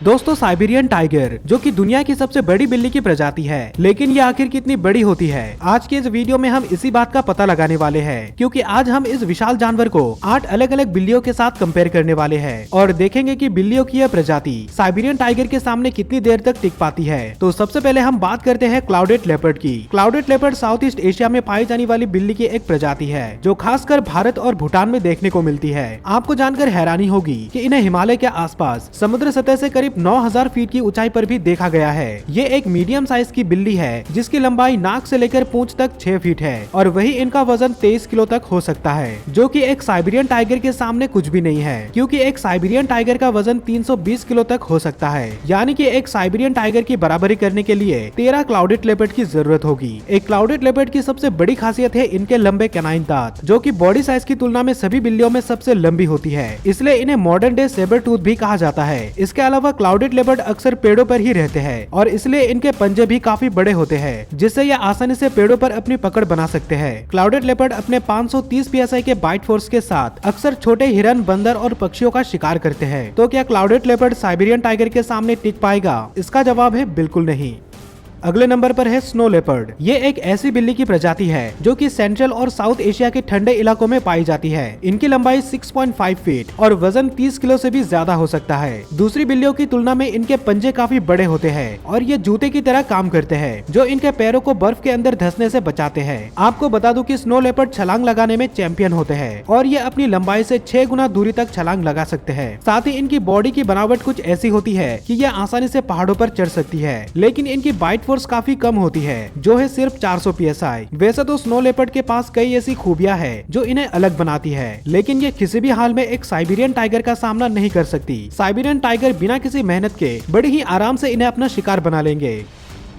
दोस्तों, Siberian tiger जो कि दुनिया की सबसे बड़ी बिल्ली की प्रजाति है, लेकिन ये आखिर कितनी बड़ी होती है। आज के इस वीडियो में हम इसी बात का पता लगाने वाले हैं, क्योंकि आज हम इस विशाल जानवर को 8 अलग अलग बिल्लियों के साथ कंपेयर करने वाले हैं और देखेंगे कि बिल्लियों की यह प्रजाति साइबेरियन टाइगर के सामने कितनी देर तक टिक पाती है। तो सबसे पहले हम बात करते हैं क्लाउडेड लेपर्ड की। Clouded leopard south east Asia में पाई जाने वाली बिल्ली की एक प्रजाति है जो खासकर भारत और भूटान में देखने को मिलती है। आपको जानकर हैरानी होगी कि इन्हें हिमालय के आसपास समुद्र सतह से करीब 9000 फीट की ऊंचाई पर भी देखा गया है। ये एक मीडियम साइज की बिल्ली है जिसकी लंबाई नाक से लेकर पूंछ तक 6 फीट है और वही इनका वजन 23 किलो तक हो सकता है, जो कि एक साइबेरियन टाइगर के सामने कुछ भी नहीं है, क्योंकि एक साइबेरियन टाइगर का वजन 320 किलो तक हो सकता है। यानी कि एक साइबेरियन टाइगर की बराबरी करने के लिए 13 क्लाउडेड लेपर्ड की जरूरत होगी। एक क्लाउडेड लेपर्ड की सबसे बड़ी खासियत है इनके लंबे कैनाइन दांत, जो कि बॉडी साइज की तुलना में सभी बिल्लियों में सबसे लंबी होती है, इसलिए इन्हें मॉडर्न डे सेबर टूथ भी कहा जाता है। इसके अलावा क्लाउडेड लेपर्ड अक्सर पेड़ों पर ही रहते हैं और इसलिए इनके पंजे भी काफी बड़े होते हैं, जिससे ये आसानी से पेड़ों पर अपनी पकड़ बना सकते हैं। क्लाउडेड लेपर्ड अपने 530 psi के बाइट फोर्स के साथ अक्सर छोटे हिरन, बंदर और पक्षियों का शिकार करते हैं। तो क्या क्लाउडेड लेपर्ड साइबेरियन टाइगर के सामने टिक पाएगा? इसका जवाब है बिल्कुल नहीं। अगले नंबर पर है स्नो लेपर्ड। ये एक ऐसी बिल्ली की प्रजाति है जो कि सेंट्रल और साउथ एशिया के ठंडे इलाकों में पाई जाती है। इनकी लंबाई 6.5 फीट और वजन 30 किलो से भी ज्यादा हो सकता है। दूसरी बिल्लियों की तुलना में इनके पंजे काफी बड़े होते हैं और ये जूते की तरह काम करते हैं, जो इनके पैरों को बर्फ के अंदर धंसने से बचाते हैं। आपको बता दूं कि स्नो लेपर्ड छलांग लगाने में चैंपियन होते हैं और ये अपनी लंबाई से 6 गुना दूरी तक छलांग लगा सकते हैं। साथ ही इनकी बॉडी की बनावट कुछ ऐसी होती है कि ये आसानी से पहाड़ों पर चढ़ सकती है, लेकिन इनकी बाइट फोर्स काफी कम होती है, जो है सिर्फ 400 psi। वैसे तो स्नो लेपर्ड के पास कई ऐसी खूबियां हैं जो इन्हें अलग बनाती है, लेकिन ये किसी भी हाल में एक साइबेरियन टाइगर का सामना नहीं कर सकती। साइबेरियन टाइगर बिना किसी मेहनत के बड़ी ही आराम से इन्हें अपना शिकार बना लेंगे।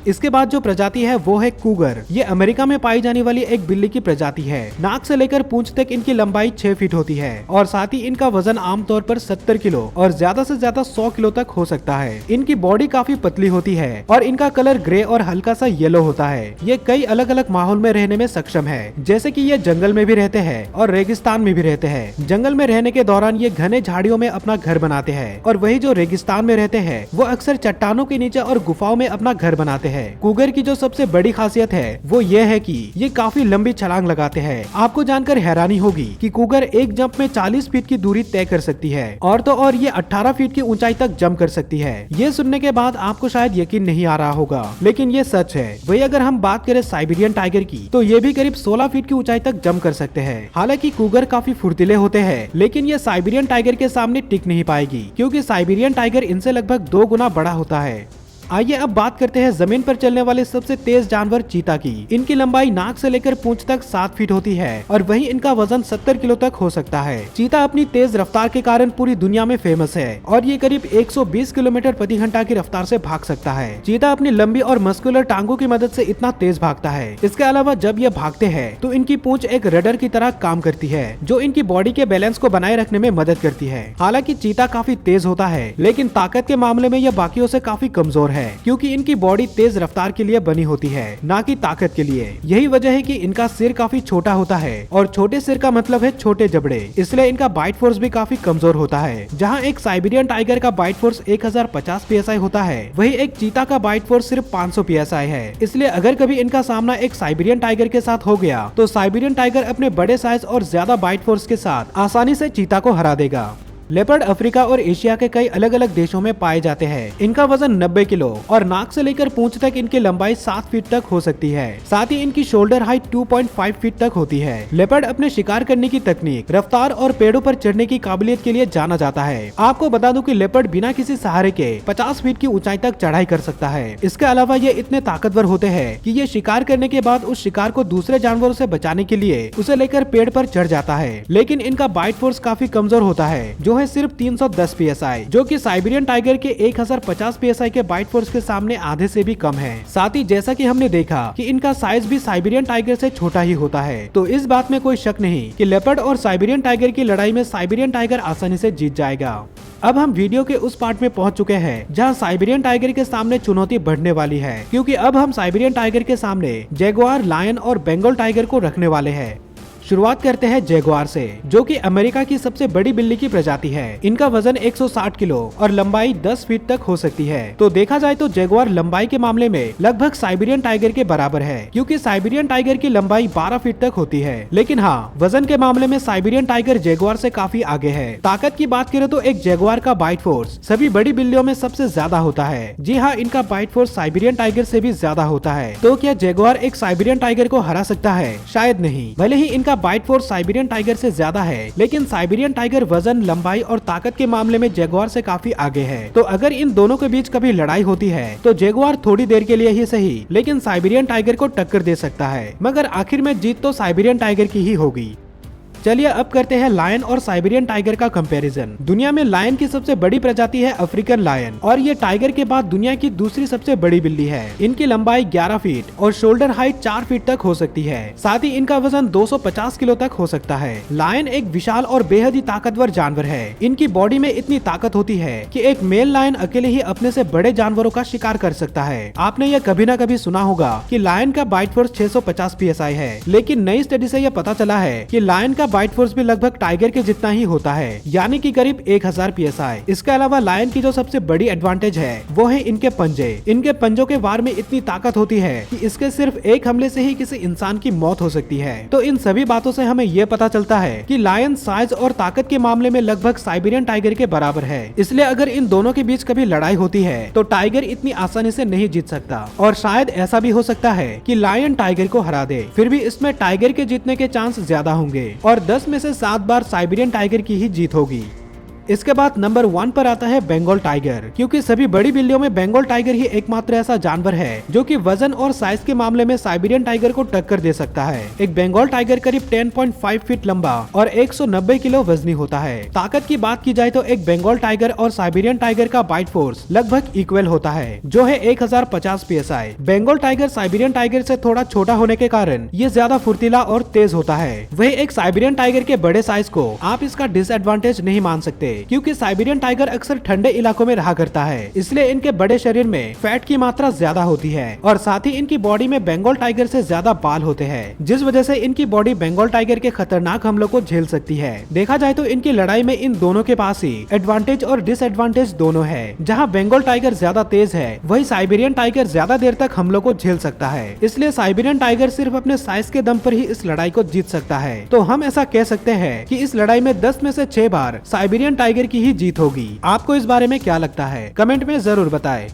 इसके बाद जो प्रजाति है वो है कूगर। ये अमेरिका में पाई जाने वाली एक बिल्ली की प्रजाति है। नाक से लेकर पूंछ तक इनकी लंबाई 6 फीट होती है और साथ ही इनका वजन आमतौर पर 70 किलो और ज्यादा से ज्यादा 100 किलो तक हो सकता है। इनकी बॉडी काफी पतली होती है और इनका कलर ग्रे और हल्का सा येलो होता है। ये कई अलग अलग माहौल में रहने में सक्षम है, जैसे कि ये जंगल में भी रहते हैं और रेगिस्तान में भी रहते हैं। जंगल में रहने के दौरान ये घने झाड़ियों में अपना घर बनाते हैं और वही जो रेगिस्तान में रहते हैं वो अक्सर चट्टानों के नीचे और गुफाओं में अपना घर बनाते हैं। कूगर की जो सबसे बड़ी खासियत है वो ये है कि ये काफी लंबी छलांग लगाते हैं। आपको जानकर हैरानी होगी कि कूगर एक जंप में 40 फीट की दूरी तय कर सकती है और तो और ये 18 फीट की ऊंचाई तक जंप कर सकती है। ये सुनने के बाद आपको शायद यकीन नहीं आ रहा होगा, लेकिन ये सच है। वही अगर हम बात करें साइबेरियन टाइगर की, तो ये भी करीब 16 फीट की ऊंचाई तक जंप कर सकते हैं। हालांकि कूगर काफी फुर्तीले होते हैं, लेकिन ये साइबेरियन टाइगर के सामने टिक नहीं पाएगी, क्योंकि साइबेरियन टाइगर इनसे लगभग 2 गुना बड़ा होता है। आइए अब बात करते हैं जमीन पर चलने वाले सबसे तेज जानवर चीता की। इनकी लंबाई नाक से लेकर पूंछ तक 7 फीट होती है और वही इनका वजन 70 किलो तक हो सकता है। चीता अपनी तेज रफ्तार के कारण पूरी दुनिया में फेमस है और ये करीब 120 किलोमीटर प्रति घंटा की रफ्तार से भाग सकता है। चीता अपनी लंबी और मस्कुलर टांगों की मदद से इतना तेज भागता है। इसके अलावा जब ये भागते हैं तो इनकी पूंछ एक रडर की तरह काम करती है, जो इनकी बॉडी के बैलेंस को बनाए रखने में मदद करती है। हालांकि चीता काफी तेज होता है, लेकिन ताकत के मामले में यह बाकियों से काफी कमजोर है, क्योंकि इनकी बॉडी तेज रफ्तार के लिए बनी होती है, ना कि ताकत के लिए। यही वजह है कि इनका सिर काफी छोटा होता है और छोटे सिर का मतलब है छोटे जबड़े, इसलिए इनका बाइट फोर्स भी काफी कमजोर होता है। जहां एक साइबेरियन टाइगर का बाइट फोर्स 1050 psi होता है, वही एक चीता का बाइट फोर्स सिर्फ 500 psi है। इसलिए अगर कभी इनका सामना एक साइबेरियन टाइगर के साथ हो गया तो साइबेरियन टाइगर अपने बड़े साइज और ज्यादा बाइट फोर्स के साथ आसानी से चीता को हरा देगा। लेपर्ड अफ्रीका और एशिया के कई अलग अलग देशों में पाए जाते हैं। इनका वजन 90 किलो और नाक से लेकर पूंछ तक इनकी लंबाई 7 फीट तक हो सकती है। साथ ही इनकी शोल्डर हाइट 2.5 फीट तक होती है। लेपर्ड अपने शिकार करने की तकनीक, रफ्तार और पेड़ों पर चढ़ने की काबिलियत के लिए जाना जाता है। आपको बता दूं कि लेपर्ड बिना किसी सहारे के 50 फीट की ऊंचाई तक चढ़ाई कर सकता है। इसके अलावा ये इतने ताकतवर होते हैं कि ये शिकार करने के बाद उस शिकार को दूसरे जानवरों से बचाने के लिए उसे लेकर पेड़ पर चढ़ जाता है। लेकिन इनका बाइट फोर्स काफी कमजोर होता है, जो है सिर्फ 310 psi, जो कि साइबेरियन टाइगर के 1050 psi के बाइट फोर्स के सामने आधे से भी कम है। साथ ही जैसा कि हमने देखा कि इनका साइज भी साइबेरियन टाइगर से छोटा ही होता है, तो इस बात में कोई शक नहीं कि लेपर्ड और साइबेरियन टाइगर की लड़ाई में साइबेरियन टाइगर आसानी से जीत जाएगा। अब हम वीडियो के उस पार्ट में पहुंच चुके हैं जहां साइबेरियन टाइगर के सामने चुनौती बढ़ने वाली है, क्योंकि अब हम साइबेरियन टाइगर के सामने जैगुआर, लायन और बंगाल टाइगर को रखने वाले हैं। शुरुआत करते हैं जैगुआर से, जो कि अमेरिका की सबसे बड़ी बिल्ली की प्रजाति है। इनका वजन 160 किलो और लंबाई 10 फीट तक हो सकती है। तो देखा जाए तो जैगुआर लंबाई के मामले में लगभग साइबेरियन टाइगर के बराबर है, क्योंकि साइबेरियन टाइगर की लंबाई 12 फीट तक होती है। लेकिन हाँ, वजन के मामले में साइबेरियन टाइगर जैगुआर से काफी आगे है। ताकत की बात करें तो एक जैगुआर का बाइट फोर्स सभी बड़ी बिल्लियों में सबसे ज्यादा होता है। जी हाँ, इनका बाइट फोर्स साइबेरियन टाइगर से भी ज्यादा होता है। तो क्या जैगुआर एक साइबेरियन टाइगर को हरा सकता है? शायद नहीं। भले ही इनका बाइट फोर्स साइबेरियन टाइगर से ज्यादा है, लेकिन साइबेरियन टाइगर वजन, लंबाई और ताकत के मामले में जैगुआर से काफी आगे है। तो अगर इन दोनों के बीच कभी लड़ाई होती है तो जैगुआर थोड़ी देर के लिए ही सही, लेकिन साइबेरियन टाइगर को टक्कर दे सकता है। मगर आखिर में जीत तो साइबेरियन टाइगर की ही होगी। चलिए अब करते हैं लायन और साइबेरियन टाइगर का कंपैरिजन। दुनिया में लायन की सबसे बड़ी प्रजाति है अफ्रीकन लायन, और ये टाइगर के बाद दुनिया की दूसरी सबसे बड़ी बिल्ली है। इनकी लंबाई 11 फीट और शोल्डर हाइट 4 फीट तक हो सकती है। साथ ही इनका वजन 250 किलो तक हो सकता है। लायन एक विशाल और बेहद ही ताकतवर जानवर है। इनकी बॉडी में इतनी ताकत होती है कि एक मेल लायन अकेले ही अपने से बड़े जानवरों का शिकार कर सकता है। आपने यह कभी न कभी सुना होगा कि लायन का बाइट फोर्स 650 psi है, लेकिन नई स्टडी से यह पता चला है कि लायन का बाइट फोर्स भी लगभग टाइगर के जितना ही होता है, यानी कि करीब 1000 psi। इसके अलावा लायन की जो सबसे बड़ी एडवांटेज है वो है इनके पंजे। इनके पंजों के वार में इतनी ताकत होती है कि इसके सिर्फ एक हमले से ही किसी इंसान की मौत हो सकती है। तो इन सभी बातों से हमें ये पता चलता है कि लायन साइज और ताकत के मामले में लगभग साइबेरियन टाइगर के बराबर है। इसलिए अगर इन दोनों के बीच कभी लड़ाई होती है तो टाइगर इतनी आसानी से नहीं जीत सकता, और शायद ऐसा भी हो सकता है कि लायन टाइगर को हरा दे। फिर भी इसमें टाइगर के जीतने के चांस ज्यादा होंगे, और 10 में से 7 बार साइबेरियन टाइगर की ही जीत होगी। इसके बाद नंबर 1 पर आता है बंगाल टाइगर, क्योंकि सभी बड़ी बिल्लियों में बंगाल टाइगर ही एकमात्र ऐसा जानवर है जो कि वजन और साइज के मामले में साइबेरियन टाइगर को टक्कर दे सकता है। एक बंगाल टाइगर करीब 10.5 फीट लंबा और 190 किलो वजनी होता है। ताकत की बात की जाए तो एक बंगाल टाइगर और साइबेरियन टाइगर का बाइट फोर्स लगभग इक्वल होता है, जो है 1050 psi। Bengal tiger Siberian tiger से थोड़ा छोटा होने के कारण ये ज्यादा फुर्तीला और तेज होता है। वही एक साइबेरियन टाइगर के बड़े साइज को आप इसका डिसएडवांटेज नहीं मान सकते, क्योंकि साइबेरियन टाइगर अक्सर ठंडे इलाकों में रहा करता है, इसलिए इनके बड़े शरीर में फैट की मात्रा ज्यादा होती है, और साथ ही इनकी बॉडी में बंगाल टाइगर से ज्यादा बाल होते हैं, जिस वजह से इनकी बॉडी बंगाल टाइगर के खतरनाक हमलों को झेल सकती है। देखा जाए तो इनकी लड़ाई में इन दोनों के पास ही एडवांटेज और डिसएडवांटेज दोनों है। जहाँ बंगाल टाइगर ज्यादा तेज है, वही साइबेरियन टाइगर ज्यादा देर तक हमलों को झेल सकता है। इसलिए साइबेरियन टाइगर सिर्फ अपने साइज के दम पर ही इस लड़ाई को जीत सकता है। तो हम ऐसा कह सकते हैं कि इस लड़ाई में 10 में से 6 बार साइबेरियन टाइगर की ही जीत होगी। आपको इस बारे में क्या लगता है? कमेंट में जरूर बताएं।